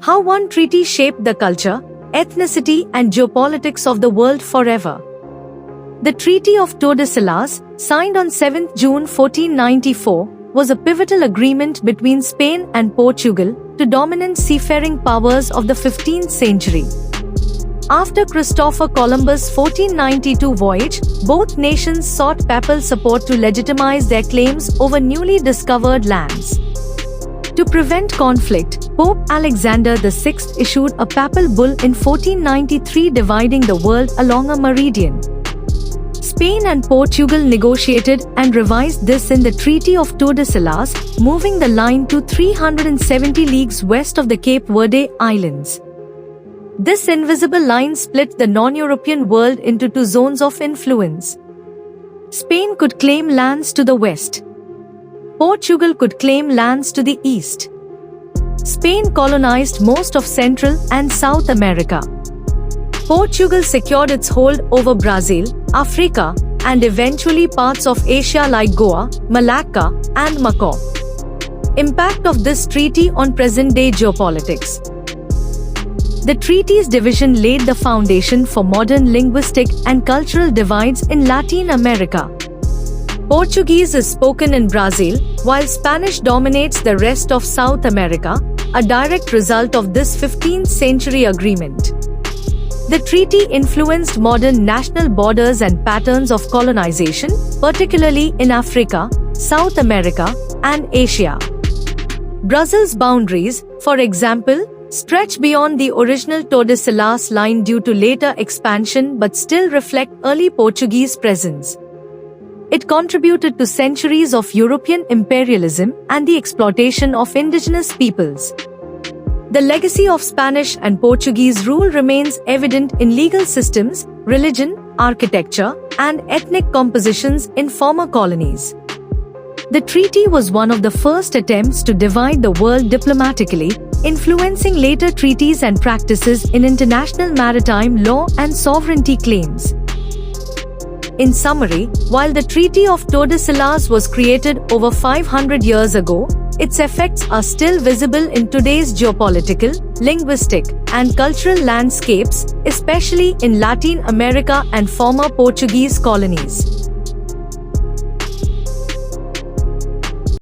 How one treaty shaped the culture, ethnicity and geopolitics of the world forever. The Treaty of Tordesillas, signed on 7 June 1494, was a pivotal agreement between Spain and Portugal, two dominant seafaring powers of the 15th century. After Christopher Columbus' 1492 voyage, both nations sought papal support to legitimize their claims over newly discovered lands. To prevent conflict, Pope Alexander VI issued a papal bull in 1493 dividing the world along a meridian. Spain and Portugal negotiated and revised this in the Treaty of Tordesillas, moving the line to 370 leagues west of the Cape Verde Islands. This invisible line split the non-European world into two zones of influence. Spain could claim lands to the west. Portugal could claim lands to the east. Spain colonized most of Central and South America. Portugal secured its hold over Brazil, Africa, and eventually parts of Asia like Goa, Malacca, and Macau. Impact of this treaty on present-day geopolitics. The treaty's division laid the foundation for modern linguistic and cultural divides in Latin America. Portuguese is spoken in Brazil, while Spanish dominates the rest of South America, a direct result of this 15th century agreement. The treaty influenced modern national borders and patterns of colonization, particularly in Africa, South America, and Asia. Brazil's boundaries, for example, stretch beyond the original Tordesillas line due to later expansion but still reflect early Portuguese presence. It contributed to centuries of European imperialism and the exploitation of indigenous peoples. The legacy of Spanish and Portuguese rule remains evident in legal systems, religion, architecture, and ethnic compositions in former colonies. The treaty was one of the first attempts to divide the world diplomatically, influencing later treaties and practices in international maritime law and sovereignty claims. In summary, while the Treaty of Tordesillas was created over 500 years ago, its effects are still visible in today's geopolitical, linguistic, and cultural landscapes, especially in Latin America and former Portuguese colonies.